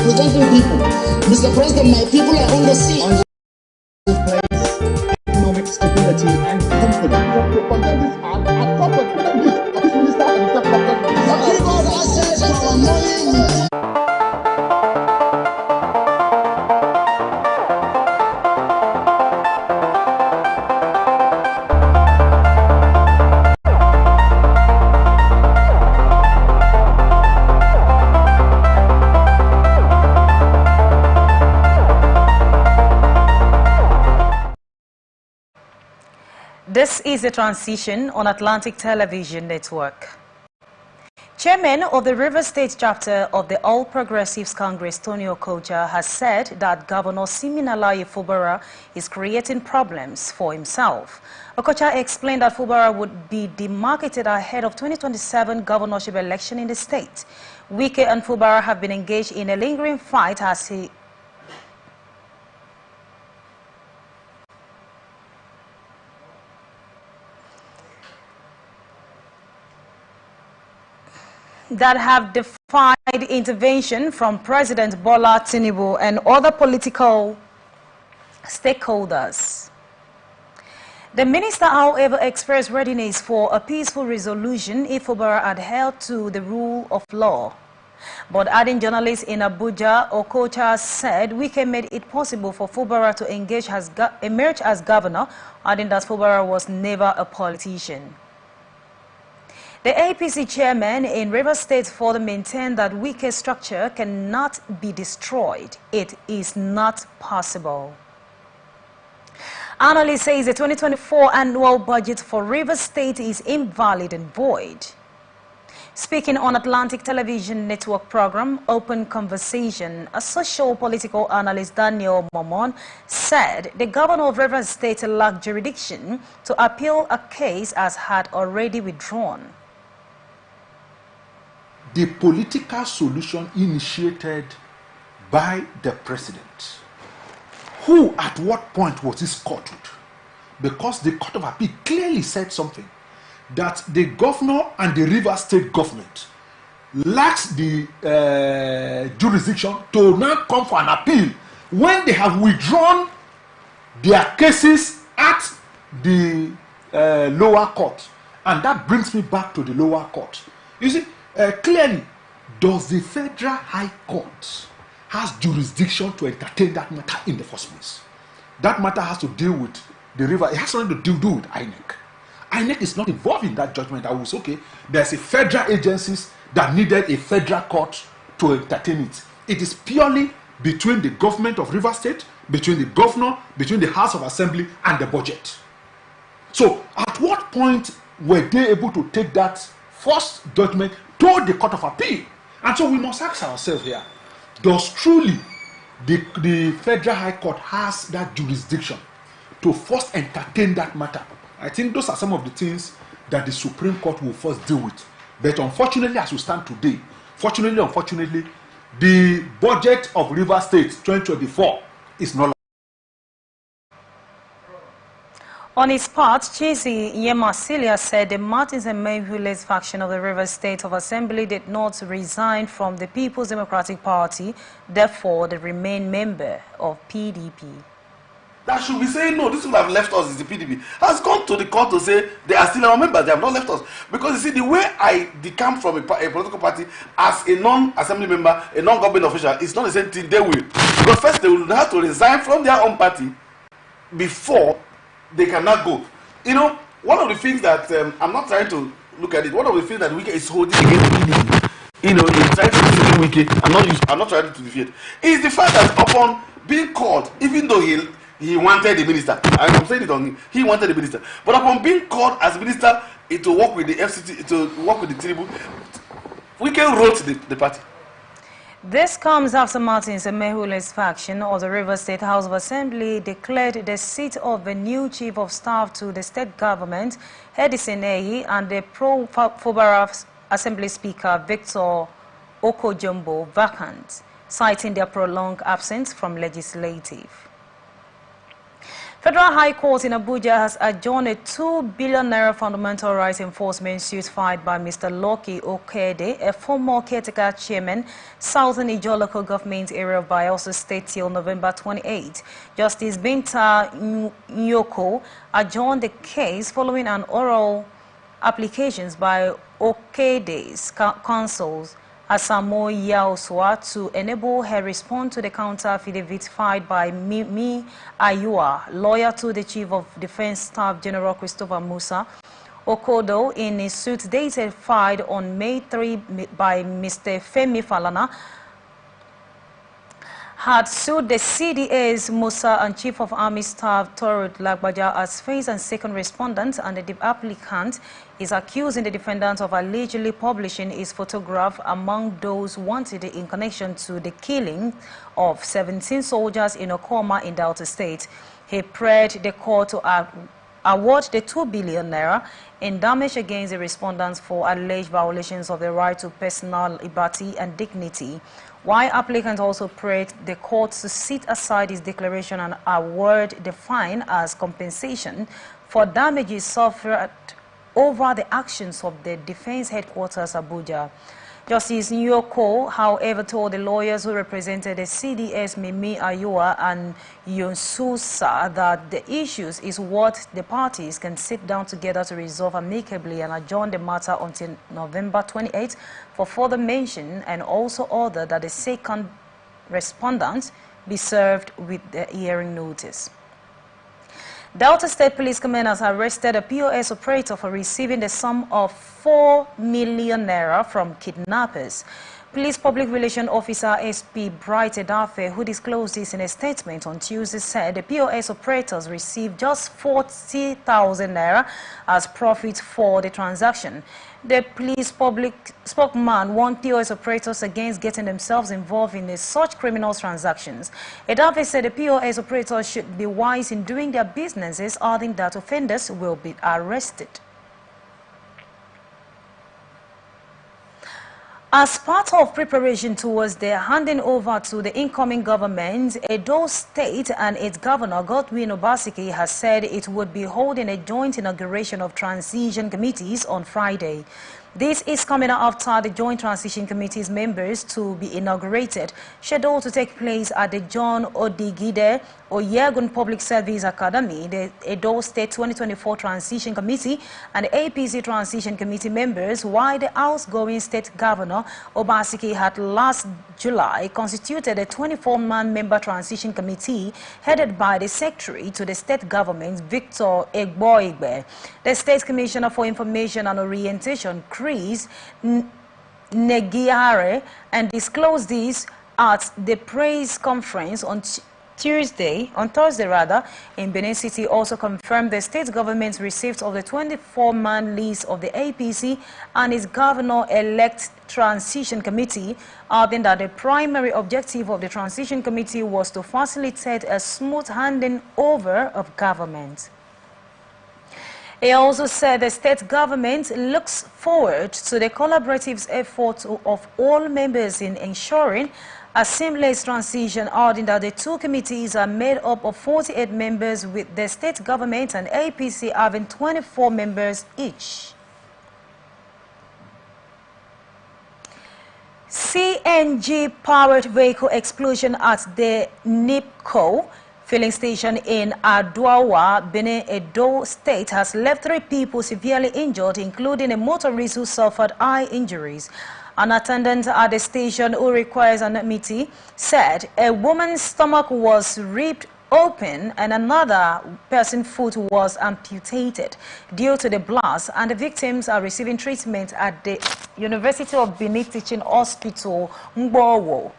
Representing people. Mr. President, my people are on the sea. On this place, economic stability and confidence. Forget this at corporate. Minister and the give us access to our money. This is a transition on Atlantic Television Network. Chairman of the Rivers State chapter of the All Progressives Congress, Tony Okocha, has said that Governor Siminalayi Fubara is creating problems for himself. Okocha explained that Fubara would be demarcated ahead of 2027 governorship election in the state. Wike and Fubara have been engaged in a lingering fight as he that have defied intervention from President Bola Tinubu and other political stakeholders. The minister, however, expressed readiness for a peaceful resolution if Fubara adhered to the rule of law. But adding journalists in Abuja, Okocha said Wike made it possible for Fubara to emerge as governor, adding that Fubara was never a politician. The APC chairman in Rivers State further maintained that Wike's structure cannot be destroyed. It is not possible. Analyst says the 2024 annual budget for Rivers State is invalid and void. Speaking on Atlantic Television Network program Open Conversation, a social-political analyst Daniel Momon said the governor of Rivers State lacked jurisdiction to appeal a case as had already withdrawn. The political solution initiated by the president, who at what point was this courted? Because the Court of Appeal clearly said something, that the governor and the Rivers State government lacks the jurisdiction to now come for an appeal when they have withdrawn their cases at the lower court. And that brings me back to the lower court. You see, clearly, does the Federal High Court has jurisdiction to entertain that matter in the first place? That matter has to deal with the river. It has nothing to do with INEC. INEC is not involved in that judgment. I was okay. There's a federal agencies that needed a federal court to entertain it. It is purely between the government of Rivers State, between the governor, between the House of Assembly and the budget. So at what point were they able to take that first judgment to the Court of Appeal? And so we must ask ourselves here, does truly the Federal High Court has that jurisdiction to first entertain that matter? I think those are some of the things that the Supreme Court will first deal with. But unfortunately, as we stand today, unfortunately, the budget of Rivers State 2024 is not. On his part, Chisi Yemasilia said the Martins and Mayhules faction of the Rivers State of Assembly did not resign from the People's Democratic Party, therefore they remain member of PDP. That should be saying no, this would have left us is the PDP. Has gone to the court to say they are still our members, they have not left us. Because you see, the way I decamp from a political party as a non-assembly member, a non-government official, it's not the same thing they will. But first they will have to resign from their own party before they cannot go. You know, one of the things that I'm not trying to look at it, one of the things that Wike is holding against PDP, you know, in trying to defeat Wike, I'm not trying to defeat, is the fact that upon being called, even though he wanted the minister. I'm saying it on him. He wanted the minister. But upon being called as minister to work with the FCT, to work with the tribune, Wike wrote the party. This comes after Martins and Mehule's faction of the Rivers State House of Assembly declared the seat of the new chief of staff to the state government, Edison Ehi, and the pro-Fubara Assembly Speaker Victor Okojumbo vacant, citing their prolonged absence from legislative. Federal High Court in Abuja has adjourned a 2 billion naira fundamental rights enforcement suit filed by Mr. Loki Okede, a former caretaker chairman, Southern Ijaw Local Government Area of Bayelsa State till November 28. Justice Binta Nyoko adjourned the case following an oral applications by Okede's counsels Asamo Yaoswa to enable her response to the counter affidavit filed by Mimi Ayua, lawyer to the Chief of Defense Staff General Christopher Musa Okodo, in a suit dated filed on May 3 by Mr. Femi Falana, had sued the CDA's Musa and Chief of Army Staff Torud Lagbaja as first and second respondents, and the applicant is accusing the defendant of allegedly publishing his photograph among those wanted in connection to the killing of 17 soldiers in Okoma in Delta State. He prayed the court to award the 2 billion naira in damage against the respondents for alleged violations of the right to personal liberty and dignity, while applicant also prayed the court to set aside his declaration and award the fine as compensation for damages suffered over the actions of the Defense Headquarters Abuja. Justice Nyoko, however, told the lawyers who represented the CDS Mimi Ayua and Yonsusa that the issues is what the parties can sit down together to resolve amicably, and adjourn the matter until November 28 for further mention, and also order that the second respondent be served with the hearing notice. Delta State Police Command has arrested a POS operator for receiving the sum of 4 million naira from kidnappers. Police Public Relations Officer SP Bright Edafe, who disclosed this in a statement on Tuesday, said the POS operators received just 40,000 naira as profit for the transaction. The police public spokesman warned POS operators against getting themselves involved in such criminal transactions. Edafe said the POS operators should be wise in doing their businesses, adding that offenders will be arrested. As part of preparation towards their handing over to the incoming government, Edo State and its governor, Godwin Obaseki, has said it would be holding a joint inauguration of transition committees on Friday. This is coming after the Joint Transition Committee's members to be inaugurated, scheduled to take place at the John Odigide Oyegun Public Service Academy. The Edo State 2024 Transition Committee and the APC Transition Committee members, while the outgoing state governor Obaseki had last July constituted a 24-man member transition committee headed by the secretary to the state government, Victor Egboigbe. The State Commissioner for Information and Orientation, Chris Negiare, and disclosed this at the press conference on Thursday, in Benin City. Also confirmed the state government's receipt of the 24-man list of the APC and its governor-elect transition committee, adding that the primary objective of the transition committee was to facilitate a smooth handing over of government. He also said the state government looks forward to the collaborative efforts of all members in ensuring a seamless transition, adding that the two committees are made up of 48 members, with the state government and APC having 24 members each. CNG-powered vehicle explosion at the NIPCO filling station in Aduawa, Benin, Edo State has left 3 people severely injured, including a motorist who suffered eye injuries. An attendant at the station who requires anonymity said a woman's stomach was ripped open and another person's foot was amputated due to the blast, and the victims are receiving treatment at the University of Benin Teaching Hospital, Mbowo.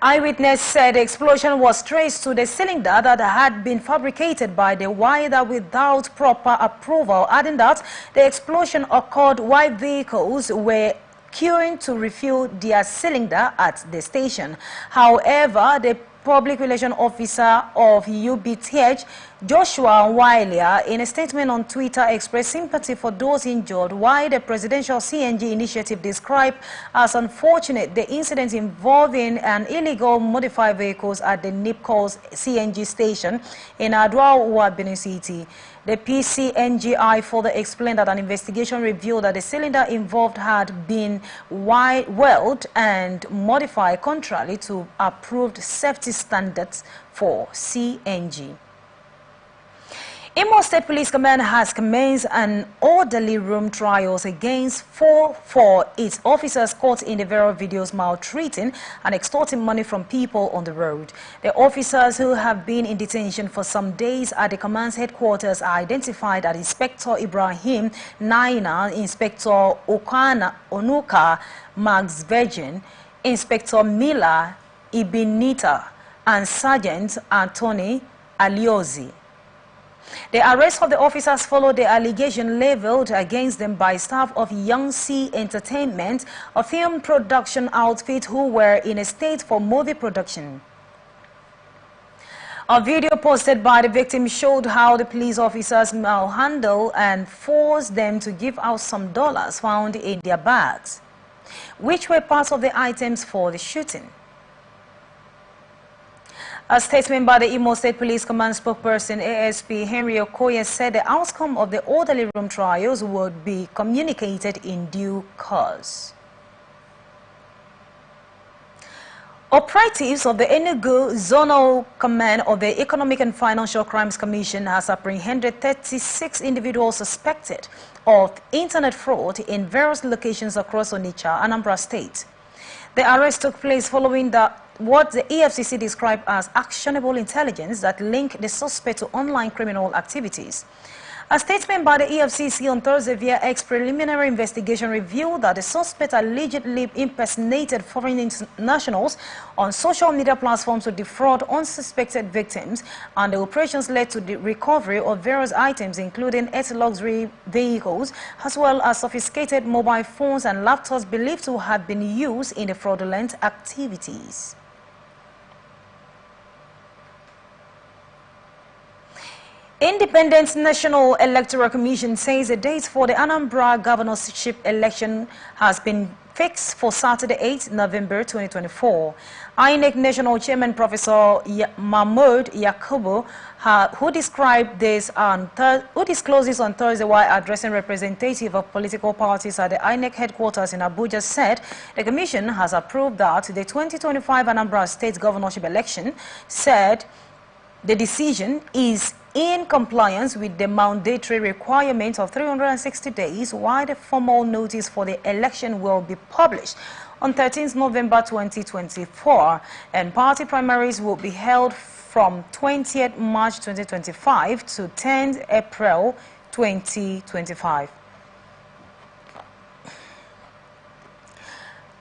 Eyewitness said the explosion was traced to the cylinder that had been fabricated by the wider without proper approval, adding that the explosion occurred while vehicles were queuing to refuel their cylinder at the station. However, the Public Relations Officer of UBTH, Joshua Wiley, in a statement on Twitter, expressed sympathy for those injured, while the Presidential CNG initiative described as unfortunate the incident involving an illegal modified vehicles at the NIPCO's CNG station in Aduawa, Benin City. The PCNGI further explained that an investigation revealed that the cylinder involved had been welded and modified contrary to approved safety standards for CNG. Imo State Police Command has commenced an orderly room trials against 4 its officers caught in the viral videos maltreating and extorting money from people on the road. The officers, who have been in detention for some days at the command's headquarters, are identified as Inspector Ibrahim Naina, Inspector Onuka Max Virgin, Inspector Mila Ibinita, and Sergeant Anthony Aliozi. The arrest of the officers followed the allegation leveled against them by staff of Young Sea Entertainment, a film production outfit who were in a state for movie production. A video posted by the victim showed how the police officers malhandled and forced them to give out some dollars found in their bags, which were part of the items for the shooting. A statement by the Imo State Police Command spokesperson ASP Henry Okoye said the outcome of the orderly room trials would be communicated in due course. Operatives of the Enugu Zonal Command of the Economic and Financial Crimes Commission has apprehended 36 individuals suspected of internet fraud in various locations across Onitsha, Anambra State. The arrest took place following what the EFCC described as actionable intelligence that linked the suspect to online criminal activities. A statement by the EFCC on Thursday via X preliminary investigation revealed that the suspect allegedly impersonated foreign nationals on social media platforms to defraud unsuspected victims, and the operations led to the recovery of various items including 8 luxury vehicles as well as sophisticated mobile phones and laptops believed to have been used in the fraudulent activities. Independent National Electoral Commission says the date for the Anambra governorship election has been fixed for Saturday, 8 November 2024. INEC National Chairman Professor Mahmoud Yakubu, who disclosed this on Thursday while addressing representatives of political parties at the INEC headquarters in Abuja, said the Commission has approved that the 2025 Anambra State governorship election, said the decision is in compliance with the mandatory requirement of 360 days, while the formal notice for the election will be published on 13th November 2024, and party primaries will be held from 20th March 2025 to 10th April 2025.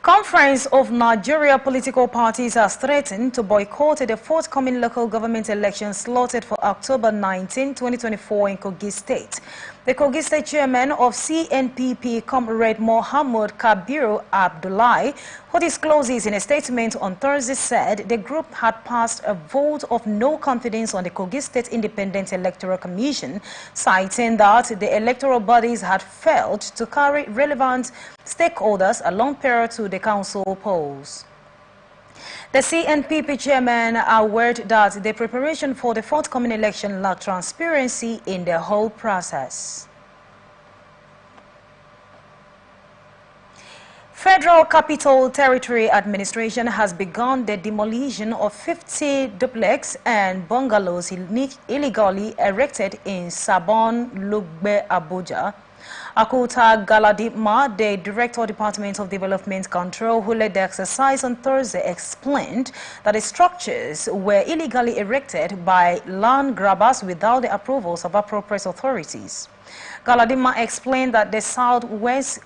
Conference of Nigeria political parties has threatened to boycott the forthcoming local government election slotted for October 19, 2024 in Kogi State. The Kogi State chairman of CNPP, Comrade Mohammed Kabiru Abdullahi, who discloses in a statement on Thursday, said the group had passed a vote of no confidence on the Kogi State Independent Electoral Commission, citing that the electoral bodies had failed to carry relevant stakeholders along prior to the council polls. The CNPP chairman averred that the preparation for the forthcoming election lacked transparency in the whole process. Federal Capital Territory Administration has begun the demolition of 50 duplex and bungalows illegally erected in Sabon Lugbe, Abuja. Akuta Galadima, the Director Department of Development Control, who led the exercise on Thursday, explained that the structures were illegally erected by land grabbers without the approvals of appropriate authorities. Galadima explained that the southwest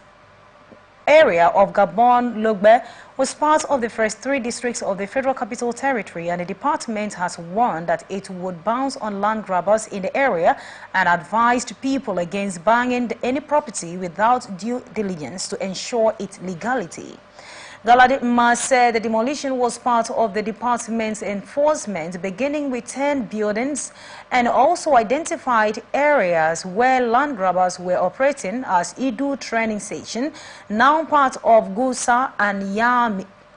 area of Gabon Lugbe was part of the first 3 districts of the Federal Capital Territory, and the department has warned that it would bounce on land grabbers in the area and advised people against buying any property without due diligence to ensure its legality. Galadima said the demolition was part of the department's enforcement, beginning with 10 buildings, and also identified areas where land grabbers were operating as Idu training station, now part of Gusa and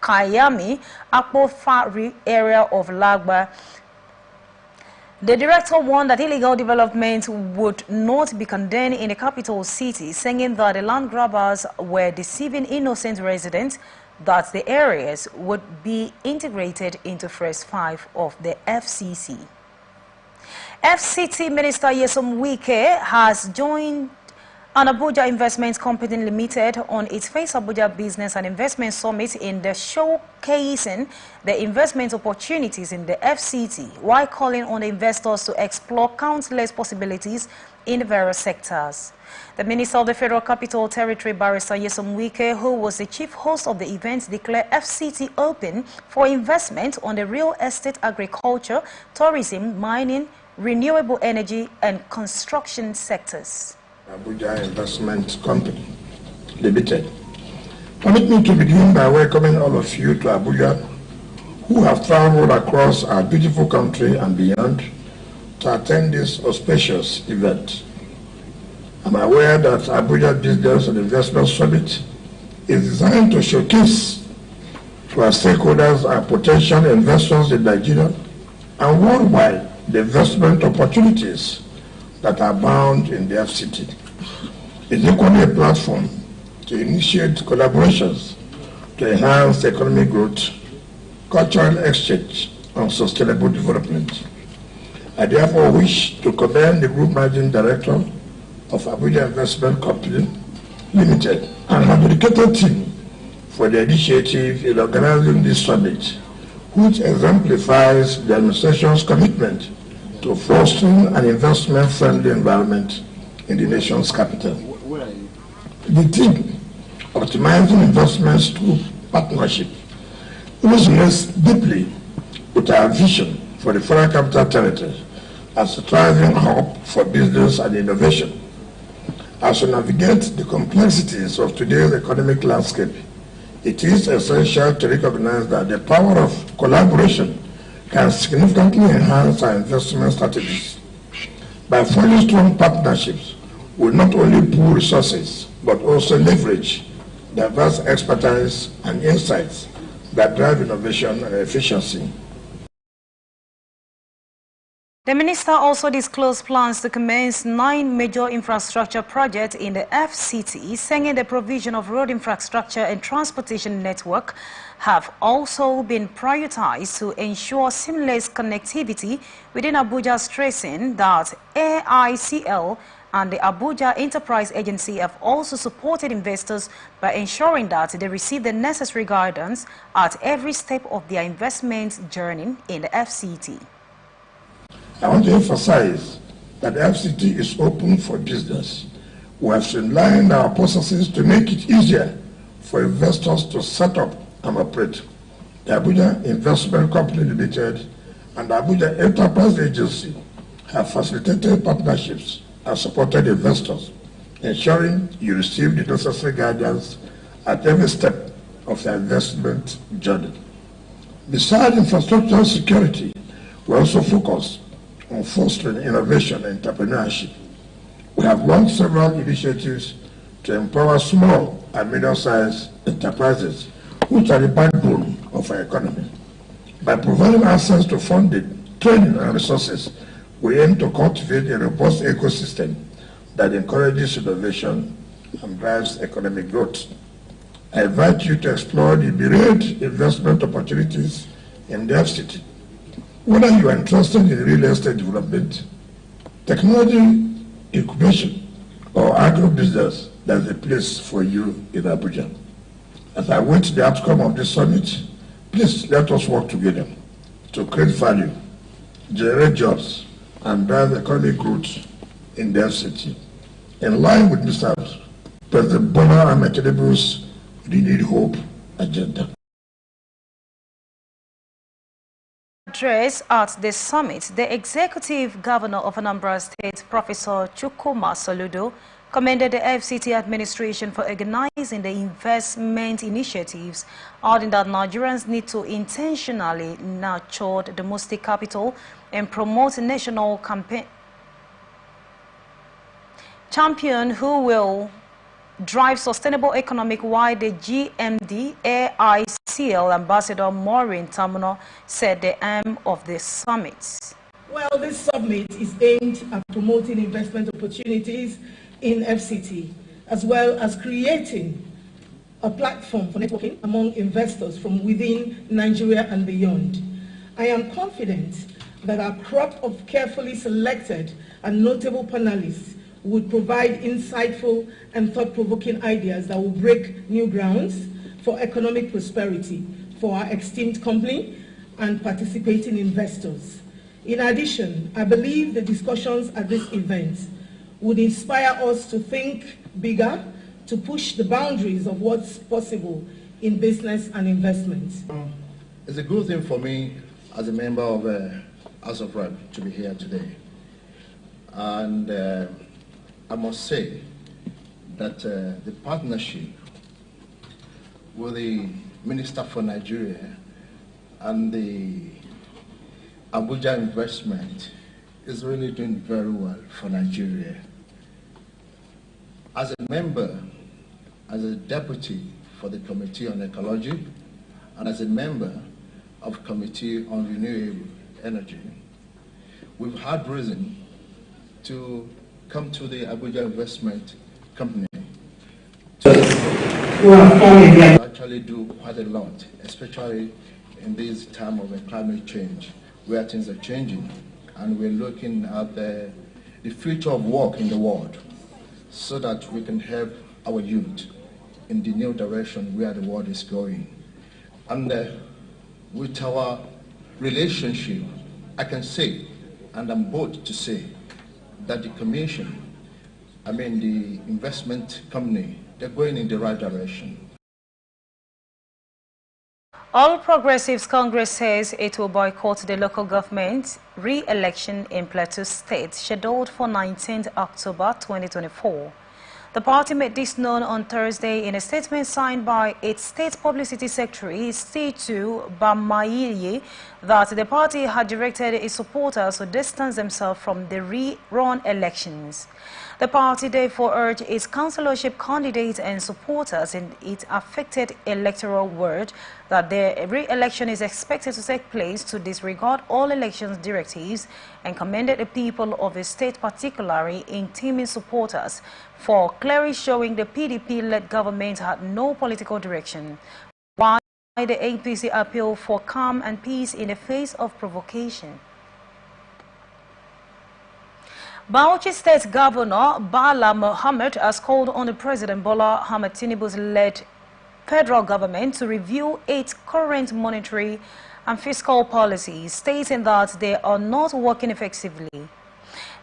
Kayami Akpofari area of Lagba. The director warned that illegal development would not be condoned in the capital city, saying that the land grabbers were deceiving innocent residents, that the areas would be integrated into Phase 5 of the FCC. FCT Minister Nyesom Wike has joined an Abuja Investment Company Limited on its Face Abuja Business and Investment Summit in the showcasing the investment opportunities in the FCT, while calling on the investors to explore countless possibilities in various sectors. The Minister of the Federal Capital Territory, Barrister Nyesom Wike, who was the chief host of the event, declared FCT open for investment on the real estate, agriculture, tourism, mining, renewable energy, and construction sectors. Abuja Investment Company Limited. Permit me to begin by welcoming all of you to Abuja who have traveled across our beautiful country and beyond to attend this auspicious event. I'm aware that Abuja Business and Investment Summit is designed to showcase to our stakeholders and potential investors in Nigeria and worldwide the investment opportunities that are bound in the FCT. It's equally a platform to initiate collaborations to enhance economic growth, cultural exchange, and sustainable development. I therefore wish to commend the Group Managing Director of Abuja Investment Company Limited and her dedicated team for the initiative in organizing this summit, which exemplifies the administration's commitment to fostering an investment-friendly environment in the nation's capital. The theme, optimizing investments through partnership, resonates deeply with our vision for the Federal Capital Territory as a thriving hub for business and innovation. As we navigate the complexities of today's economic landscape, it is essential to recognize that the power of collaboration can significantly enhance our investment strategies. By forming strong partnerships, we not only pool resources, but also leverage diverse expertise and insights that drive innovation and efficiency. The minister also disclosed plans to commence 9 major infrastructure projects in the FCT, saying the provision of road infrastructure and transportation network have also been prioritized to ensure seamless connectivity within Abuja, stressing that AICL and the Abuja Enterprise Agency have also supported investors by ensuring that they receive the necessary guidance at every step of their investment journey in the FCT. I want to emphasize that the FCT is open for business. We have streamlined our processes to make it easier for investors to set up and operate. The Abuja Investment Company Limited and the Abuja Enterprise Agency have facilitated partnerships and supported investors, ensuring you receive the necessary guidance at every step of the investment journey. Besides infrastructure security, we also focus on fostering innovation and entrepreneurship. We have launched several initiatives to empower small and medium-sized enterprises, which are the backbone of our economy. By providing access to funding, training, and resources, we aim to cultivate a robust ecosystem that encourages innovation and drives economic growth. I invite you to explore the myriad investment opportunities in the FCT. Whether you are interested in real estate development, technology incubation, or agro-business, there's a place for you in Abuja. As I wait the outcome of this summit, please let us work together to create value, generate jobs, and drive economic growth in the FCT. In line with Mr. President Bola Ahmed Tinubu's renewed hope agenda. Address at the summit, the executive governor of Anambra State, Professor Chukwuma Soludo, commended the FCT administration for organizing the investment initiatives, adding that Nigerians need to intentionally nurture domestic capital and promote national campaign champion who will drive sustainable economic. While the GMD AICL Ambassador Maureen Tamuno said the aim of the summit. Well, this summit is aimed at promoting investment opportunities in FCT, as well as creating a platform for networking among investors from within Nigeria and beyond. I am confident that our crop of carefully selected and notable panelists would provide insightful and thought-provoking ideas that will break new grounds for economic prosperity for our esteemed company and participating investors. In addition, I believe the discussions at this event would inspire us to think bigger, to push the boundaries of what's possible in business and investment. It's a good thing for me as a member of House of Rep to be here today. And I must say that the partnership with the Minister for Nigeria and the Abuja investment is really doing very well for Nigeria. As a member, as a deputy for the Committee on Ecology, and as a member of Committee on Renewable Energy, we've had reason to come to the Abuja Investment Company to actually do quite a lot, especially in this time of climate change, where things are changing, and we're looking at the future of work in the world, so that we can help our youth in the new direction where the world is going. And with our relationship, I can say, and I'm bold to say, that the Commission the investment company, they're going in the right direction. All Progressives Congress says it will boycott the local government re-election in Plateau State scheduled for 19th October 2024. The party made this known on Thursday in a statement signed by its state publicity secretary, Stitu Bamayiye, that the party had directed its supporters to distance themselves from the re-run elections. The party therefore urged its councillorship candidates and supporters in its affected electoral ward that the re-election is expected to take place to disregard all elections directives and commended the people of the state, particularly in teaming supporters, for clearly showing the PDP-led government had no political direction, while the APC appealed for calm and peace in the face of provocation. Bauchi State Governor Bala Mohammed has called on the President Bola Ahmed Tinubu's led federal government to review its current monetary and fiscal policies, stating that they are not working effectively.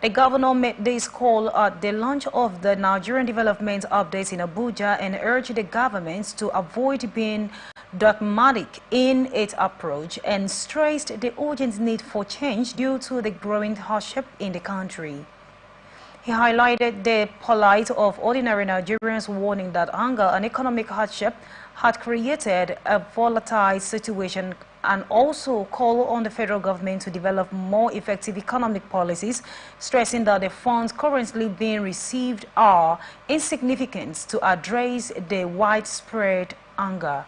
The governor made this call at the launch of the Nigerian Development Update in Abuja and urged the government to avoid being dogmatic in its approach and stressed the urgent need for change due to the growing hardship in the country. He highlighted the plight of ordinary Nigerians, warning that hunger and economic hardship had created a volatile situation, and also called on the federal government to develop more effective economic policies, stressing that the funds currently being received are insignificant to address the widespread hunger.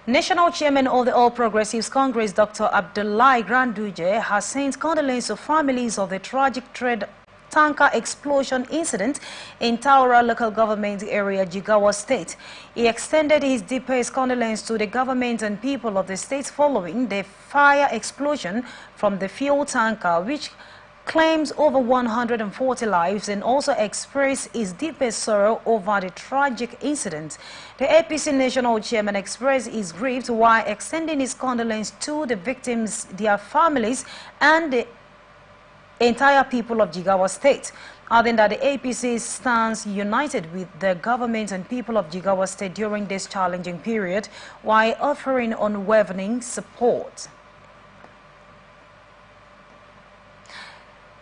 National Chairman of the All Progressives Congress, Dr. Abdullahi Granduje, has sent condolences to families of the tragic trade tanker explosion incident in Taura local government area, Jigawa State. He extended his deepest condolences to the government and people of the state following the fire explosion from the fuel tanker, which claims over 140 lives, and also expressed his deepest sorrow over the tragic incident. The APC National Chairman expressed his grief while extending his condolences to the victims, their families, and the entire people of Jigawa State, adding that the APC stands united with the government and people of Jigawa State during this challenging period, while offering unwavering support.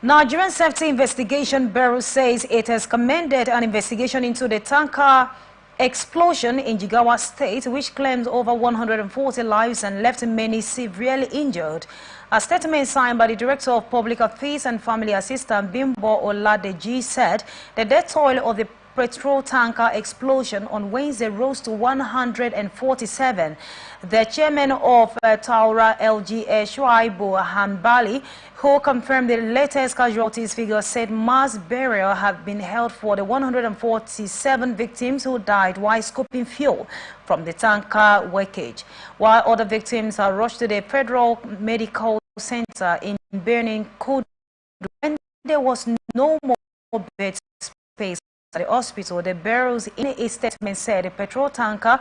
Nigerian Safety Investigation Bureau says it has commended an investigation into the tanker explosion in Jigawa State, which claimed over 140 lives and left many severely injured. A statement signed by the Director of Public Affairs and Family Assistant Bimbo Oladeji said the death toll of the petrol tanker explosion on Wednesday rose to 147. The chairman of Taura LGA Shuaibu Hanbali, who confirmed the latest casualties figure, said mass burial have been held for the 147 victims who died while scooping fuel from the tanker wreckage, while other victims are rushed to the Federal Medical Center in Benin Kudu when there was no more bed space at the hospital. The bureaus in a statement said the petrol tanker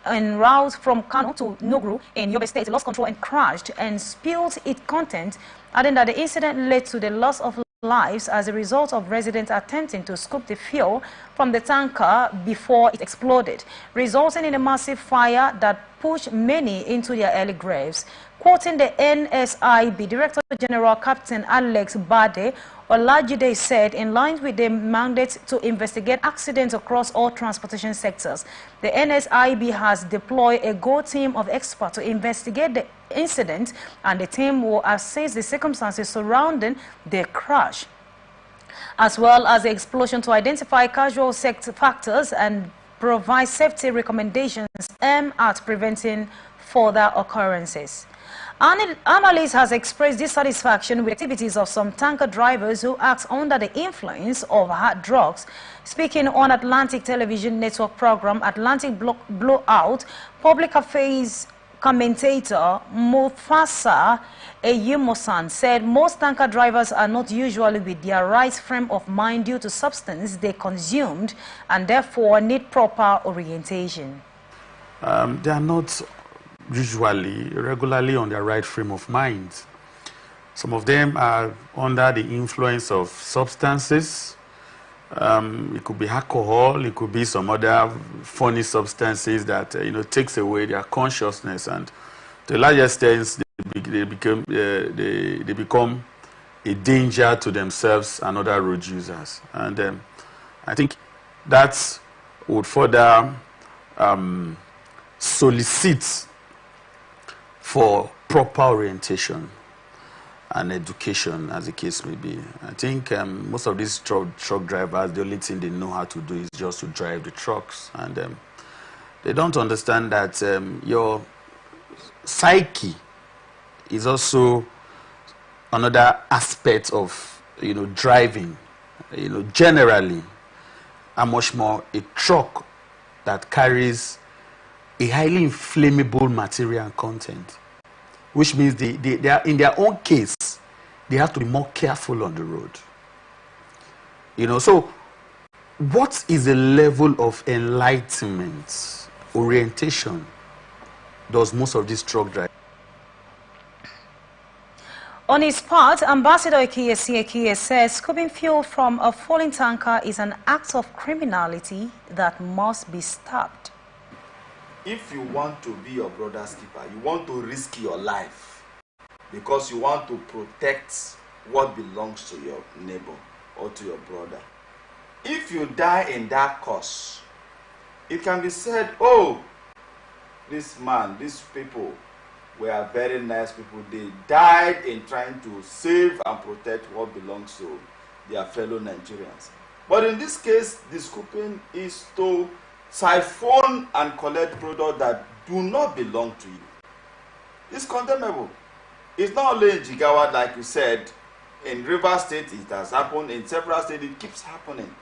en route from Kano to Nogru in Yobe State lost control and crashed and spilled its content, adding that the incident led to the loss of lives as a result of residents attempting to scoop the fuel from the tanker before it exploded, resulting in a massive fire that pushed many into their early graves. Quoting the NSIB Director General Captain Alex Bade, Olajide said, in line with the mandate to investigate accidents across all transportation sectors, the NSIB has deployed a GO team of experts to investigate the incident, and the team will assess the circumstances surrounding the crash, as well as the explosion, to identify casual factors and provide safety recommendations aimed at preventing further occurrences. Analysts has expressed dissatisfaction with activities of some tanker drivers who act under the influence of hard drugs. Speaking on Atlantic Television Network program Atlantic Blowout, public affairs commentator Mufasa Eyumosan said most tanker drivers are not usually with their right frame of mind due to substance they consumed and therefore need proper orientation. They are not usually regularly on their right frame of mind. Some of them are under the influence of substances. It could be alcohol, it could be some other funny substances that takes away their consciousness, and to a large extent they become a danger to themselves and other road users. And I think that would further solicit for proper orientation and education, as the case may be. I think most of these truck drivers, the only thing they know how to do is just to drive the trucks, and they don't understand that your psyche is also another aspect of driving. Generally, and much more a truck that carries a highly inflammable material content, which means they are, in their own case, they have to be more careful on the road. So what is the level of enlightenment, orientation, does most of these truck drivers? On his part, Ambassador Ekiye says scooping fuel from a falling tanker is an act of criminality that must be stopped. If you want to be your brother's keeper, you want to risk your life because you want to protect what belongs to your neighbor or to your brother. If you die in that cause, it can be said, oh, this man, these people were very nice people. They died in trying to save and protect what belongs to their fellow Nigerians. But in this case, the scooping is to siphon and collect products that do not belong to you. It's condemnable. It's not only in Jigawa, like you said. In Rivers State, it has happened. In several states, it keeps happening.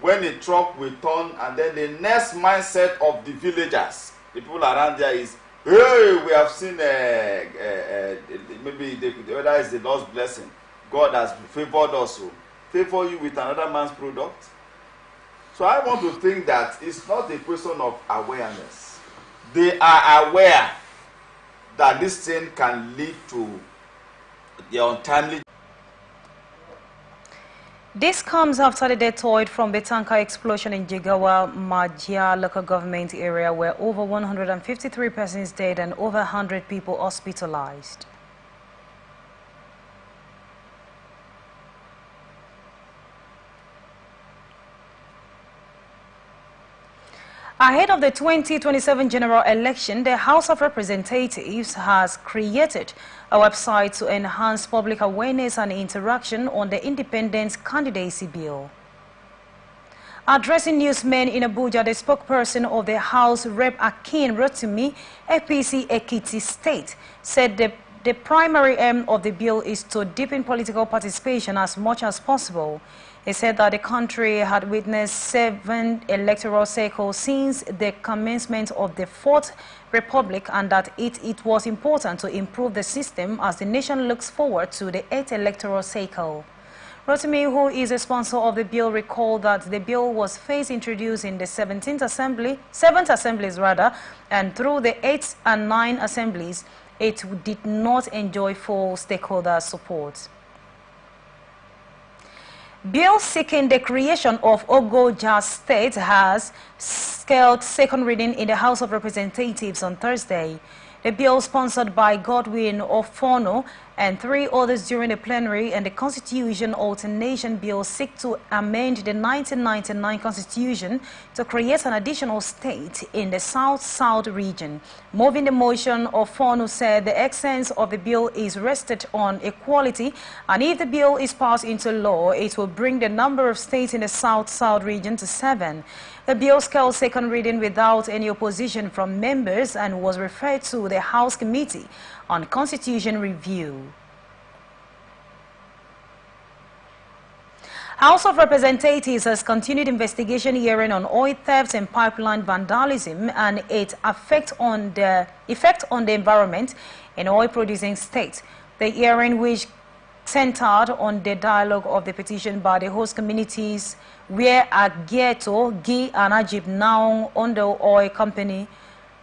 When a truck will turn, and then the next mindset of the villagers, the people around there is, hey, we have seen maybe whether it's the Lord's blessing. God has favored us, so favor you with another man's product. So I want to think that it's not a question of awareness. They are aware that this thing can lead to the untimely. This comes after the death toll from the tanker explosion in Jigawa, Majia local government area, where over 153 persons died and over 100 people hospitalized. Ahead of the 2027 general election, the House of Representatives has created a website to enhance public awareness and interaction on the independent candidacy bill. Addressing newsmen in Abuja, the spokesperson of the House, Rep. Akin Rotimi, APC Ekiti State, said the primary aim of the bill is to deepen political participation as much as possible. He said that the country had witnessed 7 electoral cycles since the commencement of the 4th Republic, and that it was important to improve the system as the nation looks forward to the 8th electoral cycle. Rotimi, who is a sponsor of the bill, recalled that the bill was first introduced in the 7th assemblies, and through the 8th and 9th assemblies, it did not enjoy full stakeholder support. Bill seeking the creation of Ogoja State has scaled second reading in the House of Representatives on Thursday. The bill, sponsored by Godwin Ofono and 3 others during the plenary, and the Constitution Alternation Bill, seek to amend the 1999 Constitution to create an additional state in the South-South region. Moving the motion, Ofono said the essence of the bill is rested on equality, and if the bill is passed into law, it will bring the number of states in the South-South region to 7. The bill scaled second reading without any opposition from members and was referred to the House Committee on Constitution Review. House of Representatives has continued investigation hearing on oil theft and pipeline vandalism and its effect on the environment in oil-producing states. The hearing, which centered on the dialogue of the petition by the host communities, where Agieto, Gi and Ajib now own the oil company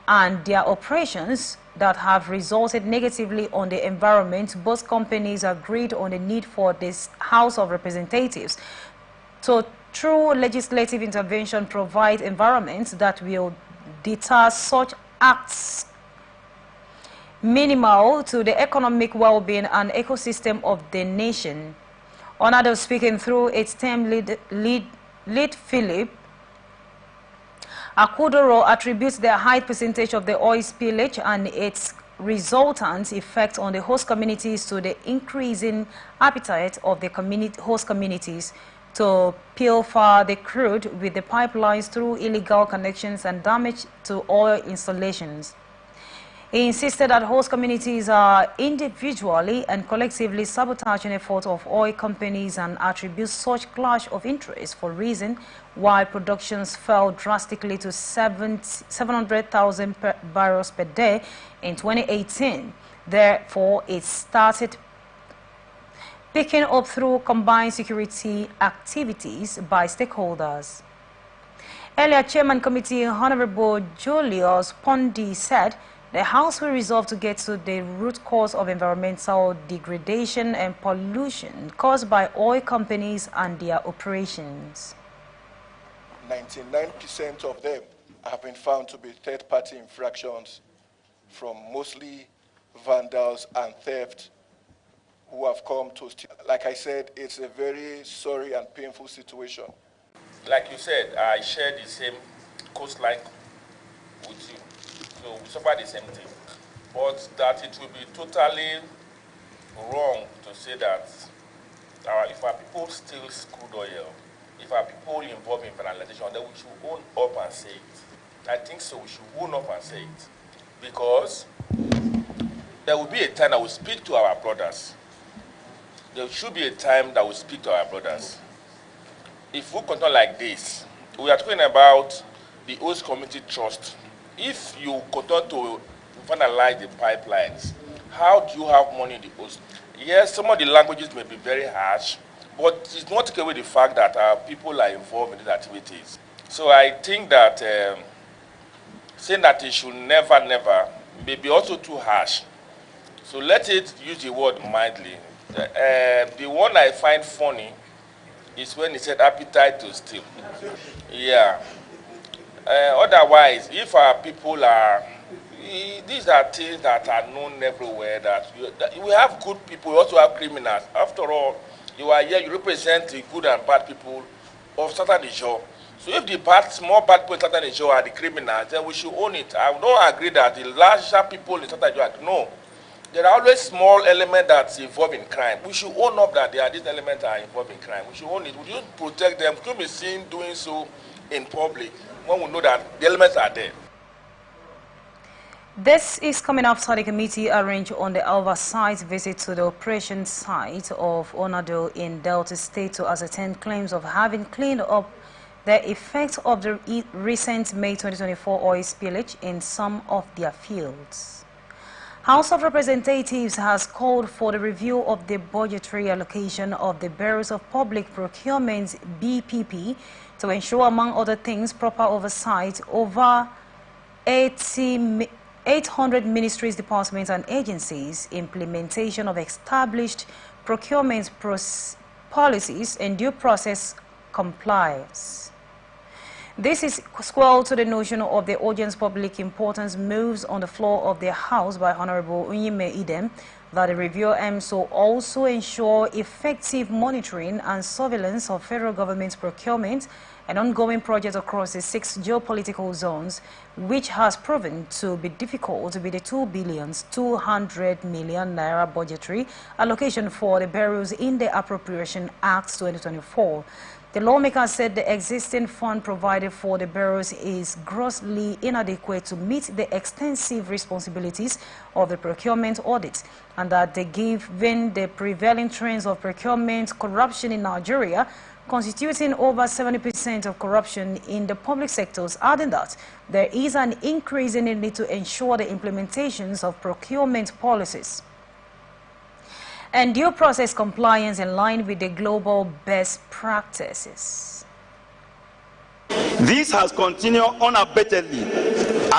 and their operations, that have resulted negatively on the environment, both companies agreed on the need for this House of Representatives to, through legislative intervention, provide environments that will deter such acts minimal to the economic well-being and ecosystem of the nation. Honorable speaking through its term lead Philip Akudoro attributes the high percentage of the oil spillage and its resultant effect on the host communities to the increasing appetite of the host communities to pilfer the crude with the pipelines through illegal connections and damage to oil installations. He insisted that host communities are individually and collectively sabotaging efforts of oil companies and attributes such clash of interest for reason why productions fell drastically to 700,000 barrels per day in 2018. Therefore, it started picking up through combined security activities by stakeholders. Earlier, Chairman Committee Honorable Julius Pondi said the House will resolve to get to the root cause of environmental degradation and pollution caused by oil companies and their operations. 99% of them have been found to be third-party infractions from mostly vandals and theft who have come to steal. Like I said, it's a very sorry and painful situation. Like you said, I share the same coastline with you. So we suffer the same thing. But that it will be totally wrong to say that if our people steal crude oil, if our people involved in vandalization, then we should own up and say it. I think so, we should own up and say it. Because there will be a time that we speak to our brothers. There should be a time that we speak to our brothers. If we continue like this, we are talking about the host community trust. If you continue to vandalize the pipelines, how do you have money in the host? Yes, some of the languages may be very harsh, but it's not take away the fact that our people are involved in these activities. So I think that saying that it should never may be also too harsh. So let it use the word mildly. The one I find funny is when he said appetite to steal. Yeah. Otherwise, if our people are, these are things that are known everywhere, that we have good people, we also have criminals. After all, you are here, you represent the good and bad people of Southern Niger. So if the small bad people in Southern Niger are the criminals, then we should own it. I don't agree that the larger people in Southern Niger, no. There are always small elements that involve in crime. We should own up that these elements are involved in crime. We should own it. We should protect them. We should be seen doing so in public when we know that the elements are there. This is coming after the committee arranged on the oversight visit to the operation site of Onado in Delta State to ascertain claims of having cleaned up the effects of the recent May 2024 oil spillage in some of their fields. House of Representatives has called for the review of the budgetary allocation of the Bureaus of Public Procurement (BPP) to ensure, among other things, proper oversight over 800 ministries, departments and agencies, implementation of established procurement policies and due process compliance. This is square to the notion of the audience public importance moves on the floor of the House by Honorable Unyime Idem that the review aims to also ensure effective monitoring and surveillance of federal government procurement and ongoing projects across the 6 geopolitical zones, which has proven to be difficult with the 2,200 million naira budgetary allocation for the bureaus in the Appropriation Act 2024. The lawmaker said the existing fund provided for the bureaus is grossly inadequate to meet the extensive responsibilities of the procurement audit, and that given the prevailing trends of procurement corruption in Nigeria, constituting over 70% of corruption in the public sectors, adding that there is an increasing need to ensure the implementations of procurement policies and due process compliance in line with the global best practices. This has continued unabatedly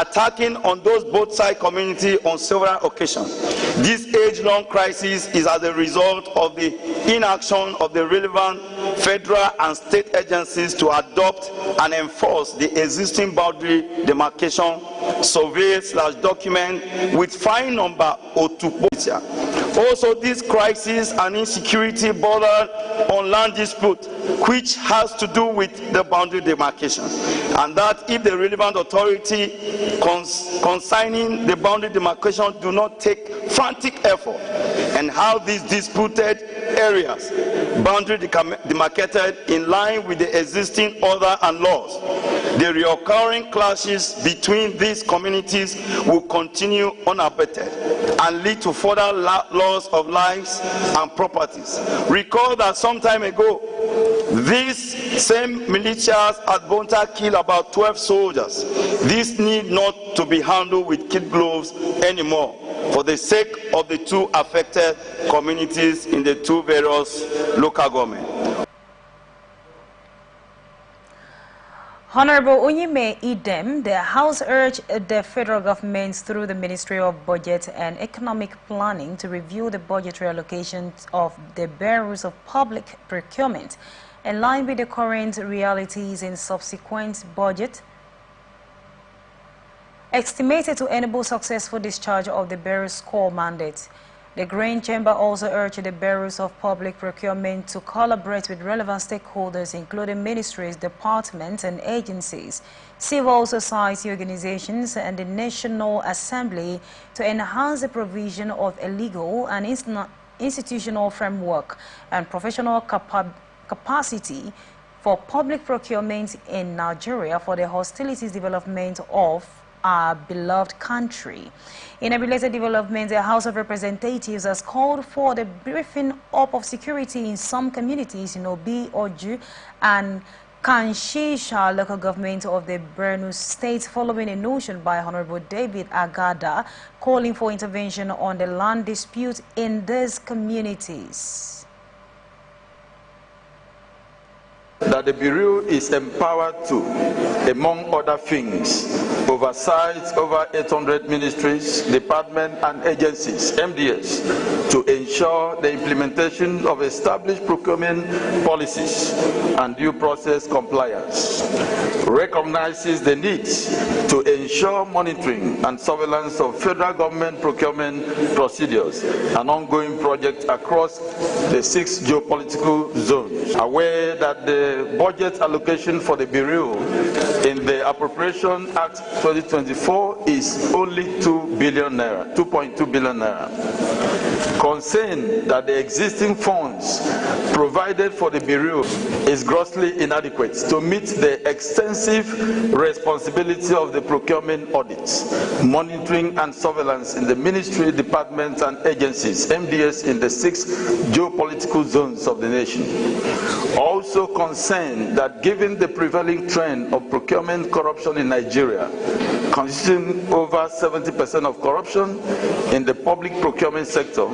attacking on those both side community on several occasions. This age-long crisis is as a result of the inaction of the relevant federal and state agencies to adopt and enforce the existing boundary demarcation survey/document with file number Otupotia. Also, this crisis and insecurity bordered on land dispute, which has to do with the boundary demarcation, and that if the relevant authority concerning the boundary demarcation do not take frantic effort, and how these disputed areas boundary demarcated in line with the existing order and laws, the recurring clashes between these communities will continue unabated and lead to further loss of lives and properties. Recall that some time ago, these same militias at Bonta killed about 12 soldiers. This need not to be handled with kid gloves anymore, for the sake of the two affected communities in the two various local governments. Honorable Onyeme Idem, the House urged the federal government through the Ministry of Budget and Economic Planning to review the budgetary allocations of the bureaus of public procurement in line with the current realities in subsequent budget, estimated to enable successful discharge of the bureau's core mandate. The Grain Chamber also urged the bureaus of public procurement to collaborate with relevant stakeholders, including ministries, departments, and agencies, civil society organizations, and the National Assembly to enhance the provision of a legal and institutional framework and professional capacity for public procurement in Nigeria for the hostilities development of our beloved country. In a related development, the House of Representatives has called for the briefing up of security in some communities in Obi, Oju, and Kanshisha local government of the Borno State, following a notion by Honorable David Agada calling for intervention on the land dispute in these communities. That the Bureau is empowered to, among other things, oversight over 800 ministries, departments and agencies, MDS, to ensure the implementation of established procurement policies and due process compliance. Recognizes the need to ensure monitoring and surveillance of federal government procurement procedures and ongoing projects across the 6 geopolitical zones. Aware that the budget allocation for the Bureau in the Appropriation Act 2024 is only 2 billion naira, 2.2 billion naira. Concerned that the existing funds provided for the Bureau is grossly inadequate to meet the extensive responsibility of the procurement audits, monitoring and surveillance in the ministry, departments and agencies, MDS, in the 6 geopolitical zones of the nation. Also concerned that given the prevailing trend of procurement corruption in Nigeria, constituting over 70% of corruption in the public procurement sector,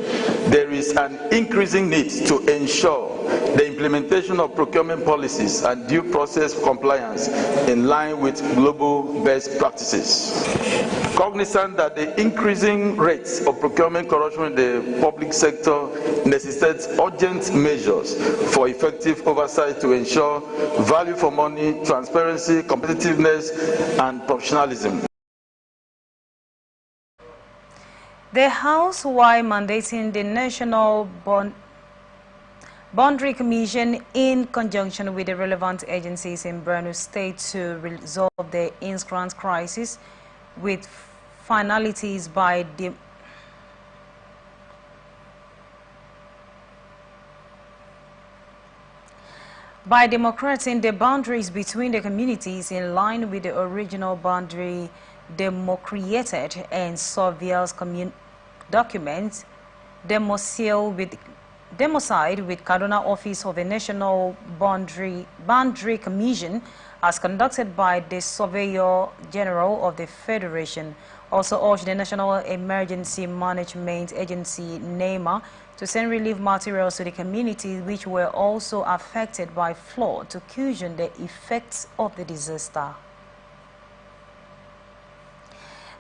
there is an increasing need to ensure the implementation of procurement policies and due process compliance in line with global best practices. Cognizant that the increasing rates of procurement corruption in the public sector necessitates urgent measures for effective oversight to ensure value for money, transparency, competitiveness, and professionalism. The House, while mandating the National Boundary Commission in conjunction with the relevant agencies in Borno State to resolve the instant crisis with finalities by democrating the boundaries between the communities in line with the original boundary democrated and surveillance documents, democide with Kaduna Office of the National Boundary Commission as conducted by the Surveyor General of the Federation. Also urged the National Emergency Management Agency, NEMA, to send relief materials to the communities which were also affected by flood to cushion the effects of the disaster.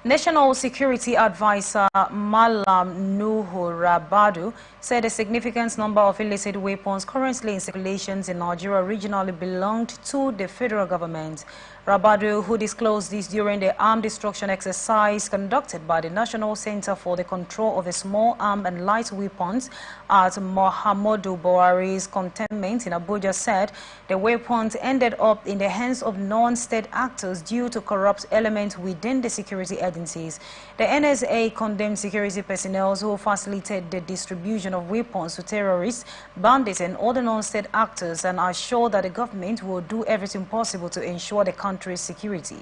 National Security Advisor Malam Nuhu Rabadu said a significant number of illicit weapons currently in circulations in Nigeria originally belonged to the federal government. Rabadu, who disclosed this during the armed destruction exercise conducted by the National Center for the Control of the Small Arms and Light Weapons at Muhammadu Buhari's cantonment in Abuja, said the weapons ended up in the hands of non-state actors due to corrupt elements within the security agencies. The NSA condemned security personnel who facilitated the distribution of weapons to terrorists, bandits and other non-state actors, and assured that the government will do everything possible to ensure the country's security.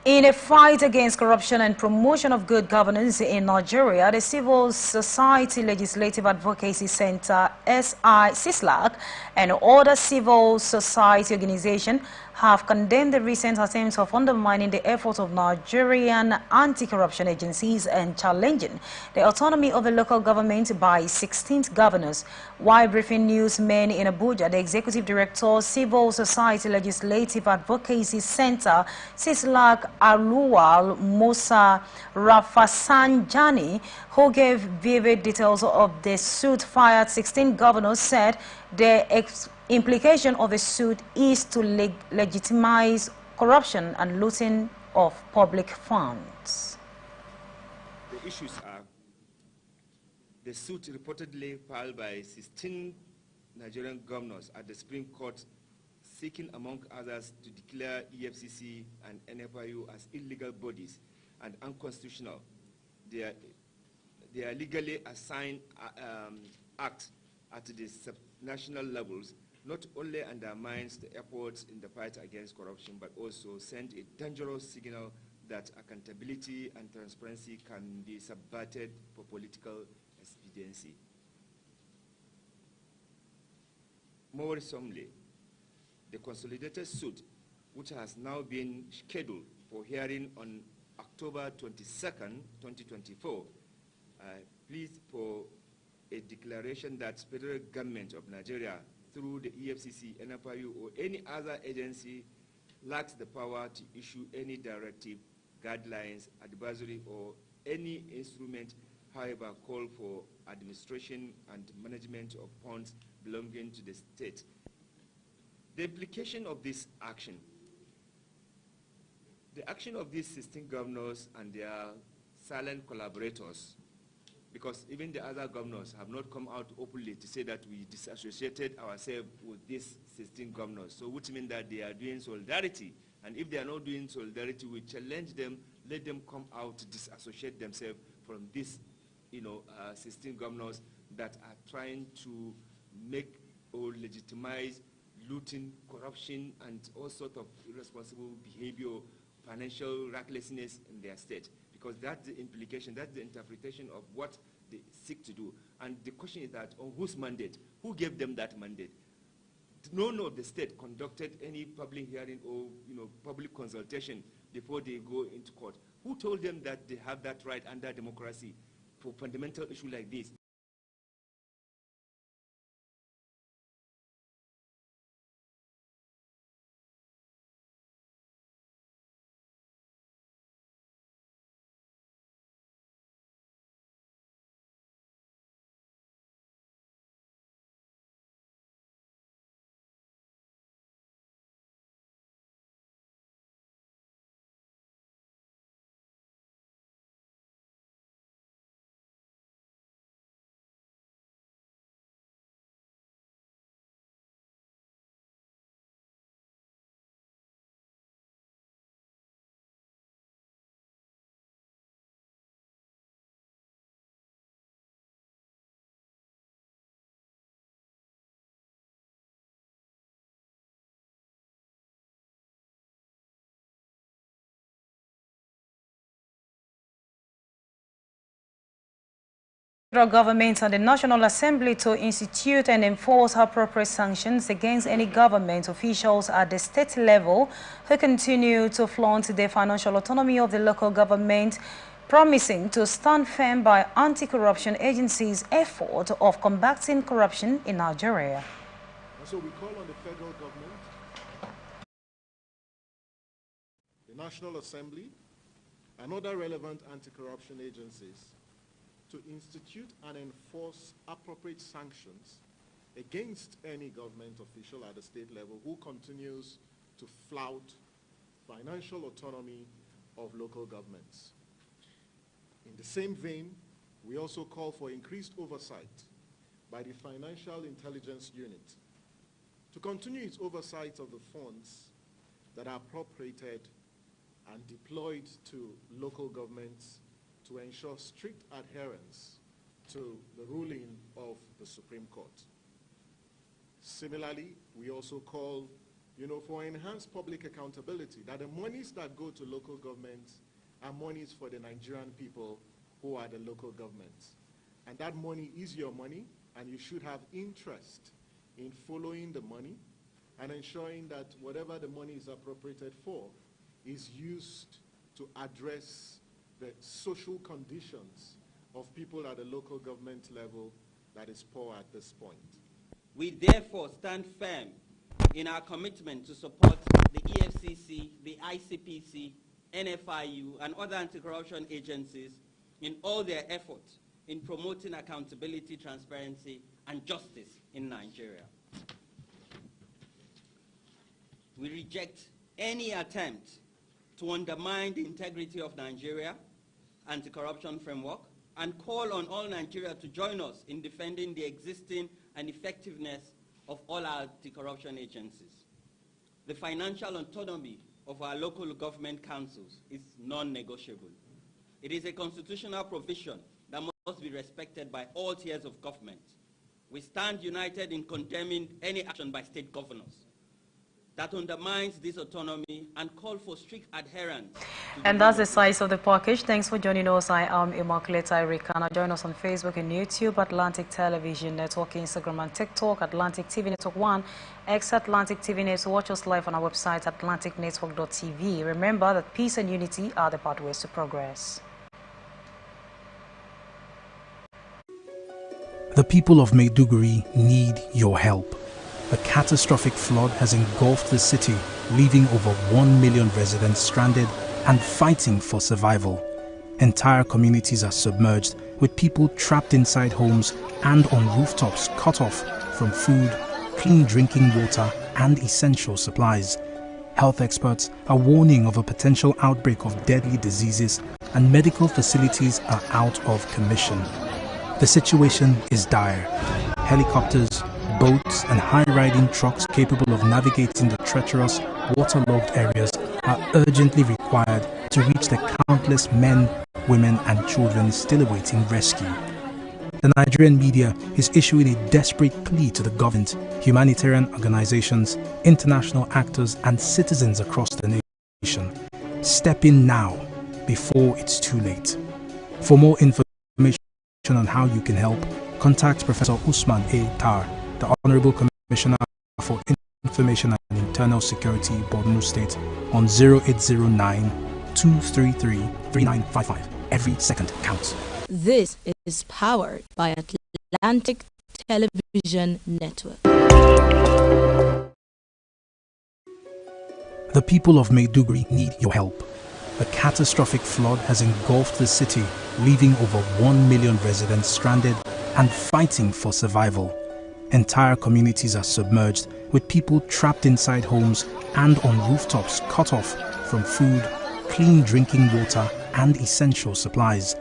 In a fight against corruption and promotion of good governance in Nigeria, the Civil Society Legislative Advocacy Center, CISLAC, and other civil society organizations have condemned the recent attempts of undermining the efforts of Nigerian anti-corruption agencies and challenging the autonomy of the local government by 16 governors. While briefing newsmen in Abuja, the Executive Director, Civil Society Legislative Advocacy Center, CISLAC, Aluwal Musa Rafasanjani, who gave vivid details of the suit fired 16 governors, said the implication of the suit is to legitimize corruption and looting of public funds. The issues are the suit reportedly filed by 16 Nigerian governors at the Supreme Court seeking, among others, to declare EFCC and NFIU as illegal bodies and unconstitutional. They are legally assigned acts at the subnational levels, not only undermines the efforts in the fight against corruption, but also send a dangerous signal that accountability and transparency can be subverted for political expediency. More worrisomely, the consolidated suit, which has now been scheduled for hearing on October 22nd, 2024, pleads for a declaration that federal government of Nigeria, through the EFCC, NFIU, or any other agency, lacks the power to issue any directive, guidelines, advisory, or any instrument, however, call for administration and management of funds belonging to the state. The implication of this action, the action of these 16 governors and their silent collaborators, because even the other governors have not come out openly to say that we disassociated ourselves with these 16 governors, so which means that they are doing solidarity. And if they are not doing solidarity, we challenge them, let them come out to disassociate themselves from these 16 governors that are trying to make or legitimize looting, corruption, and all sorts of irresponsible behavior, financial recklessness in their state. Because that's the implication, that's the interpretation of what they seek to do. And the question is that on whose mandate? Who gave them that mandate? None of the state conducted any public hearing or public consultation before they go into court. Who told them that they have that right under democracy for fundamental issue like this? Federal government and the National Assembly to institute and enforce appropriate sanctions against any government officials at the state level who continue to flaunt the financial autonomy of the local government, promising to stand firm by anti-corruption agencies' effort of combating corruption in Nigeria. So we call on the federal government National Assembly, and other relevant anti-corruption agencies to institute and enforce appropriate sanctions against any government official at the state level who continues to flout financial autonomy of local governments. In the same vein, we also call for increased oversight by the Financial Intelligence Unit to continue its oversight of the funds that are appropriated and deployed to local governments to ensure strict adherence to the ruling of the Supreme Court. Similarly, we also call, for enhanced public accountability, that the monies that go to local governments are monies for the Nigerian people who are the local governments. And that money is your money, and you should have interest in following the money and ensuring that whatever the money is appropriated for is used to address the social conditions of people at the local government level that is poor at this point. We therefore stand firm in our commitment to support the EFCC, the ICPC, NFIU, and other anti-corruption agencies in all their efforts in promoting accountability, transparency, and justice in Nigeria. We reject any attempt to undermine the integrity of Nigeria anti-corruption framework and call on all Nigeria to join us in defending the existing and effectiveness of all our anti-corruption agencies. The financial autonomy of our local government councils is non-negotiable. It is a constitutional provision that must be respected by all tiers of government. We stand united in condemning any action by state governors that undermines this autonomy and call for strict adherence. And that's the size of the package. Thanks for joining us. I am Immaculate Irikana. Join us on Facebook and YouTube, Atlantic Television Network, Instagram and TikTok, Atlantic TV Network 1, X Atlantic TV Network. Watch us live on our website, atlanticnetwork.tv. Remember that peace and unity are the pathways to progress. The people of Maiduguri need your help. A catastrophic flood has engulfed the city, leaving over 1 million residents stranded and fighting for survival. Entire communities are submerged, with people trapped inside homes and on rooftops cut off from food, clean drinking water, and essential supplies. Health experts are warning of a potential outbreak of deadly diseases, and medical facilities are out of commission. The situation is dire. Helicopters, boats, and high-riding trucks capable of navigating the treacherous, waterlogged areas are urgently required to reach the countless men, women, and children still awaiting rescue. The Nigerian media is issuing a desperate plea to the government, humanitarian organizations, international actors, and citizens across the nation. Step in now, before it's too late. For more information on how you can help, contact Professor Usman A. Tar, the Honorable Commissioner for Information and Internal Security, Borno State, on 0809-233-3955. Every second counts. This is powered by Atlantic Television Network. The people of Maiduguri need your help. A catastrophic flood has engulfed the city, leaving over 1 million residents stranded and fighting for survival. Entire communities are submerged, with people trapped inside homes and on rooftops cut off from food, clean drinking water, and essential supplies.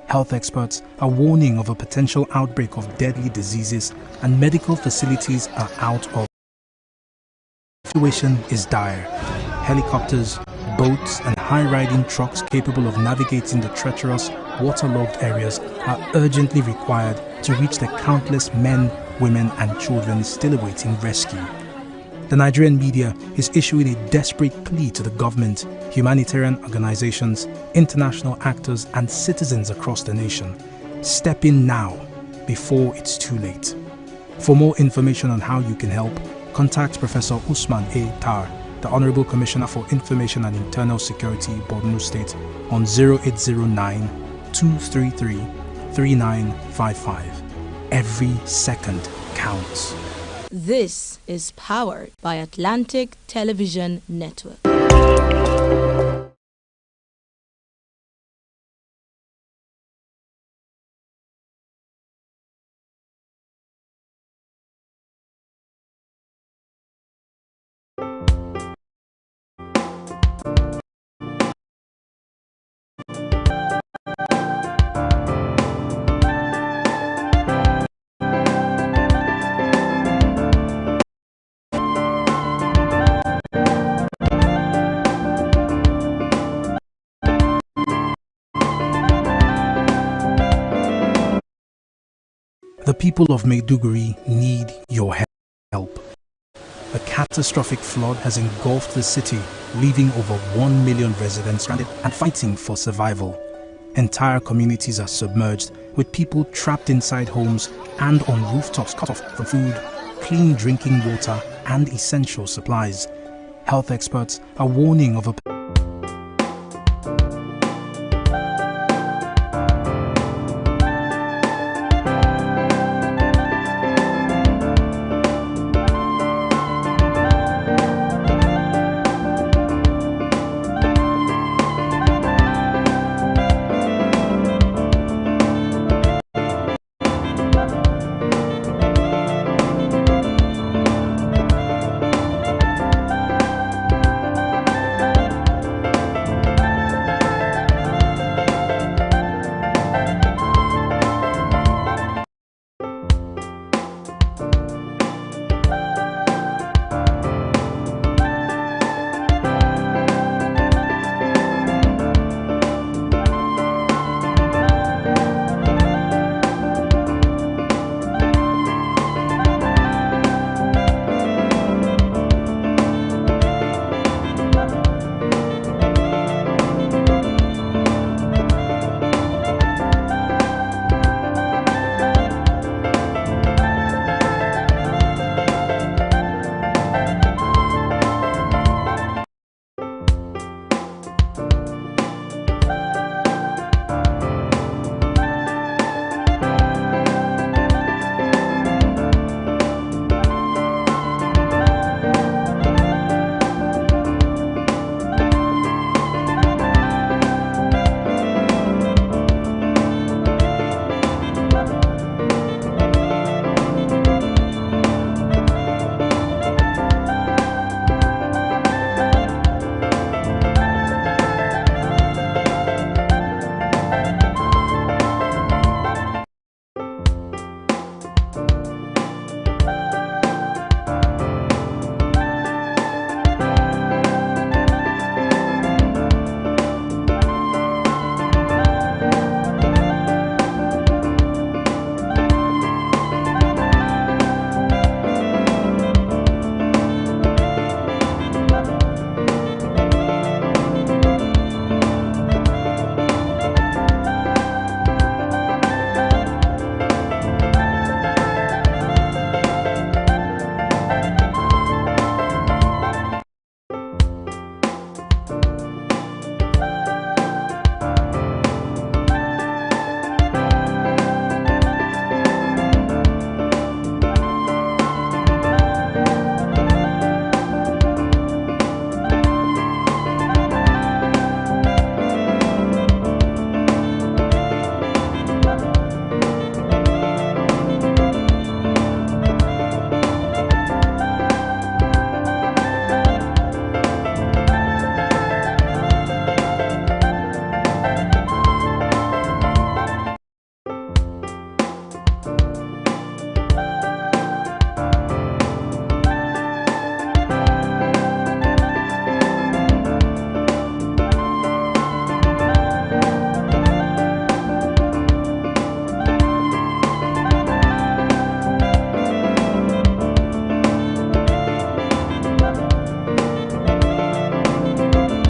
Health experts are warning of a potential outbreak of deadly diseases, and medical facilities are out of. The situation is dire. Helicopters, boats, and high-riding trucks capable of navigating the treacherous, waterlogged areas are urgently required to reach the countless men, women, and children still awaiting rescue. The Nigerian media is issuing a desperate plea to the government, humanitarian organizations, international actors, and citizens across the nation. Step in now, before it's too late. For more information on how you can help, contact Professor Usman A. Tar, the Honorable Commissioner for Information and Internal Security, Borno State, on 0809-233-3955. Every second counts. This is powered by Atlantic Television Network. The people of Maiduguri need your help. A catastrophic flood has engulfed the city, leaving over 1 million residents stranded and fighting for survival. Entire communities are submerged, with people trapped inside homes and on rooftops cut off from food, clean drinking water and essential supplies. Health experts are warning of a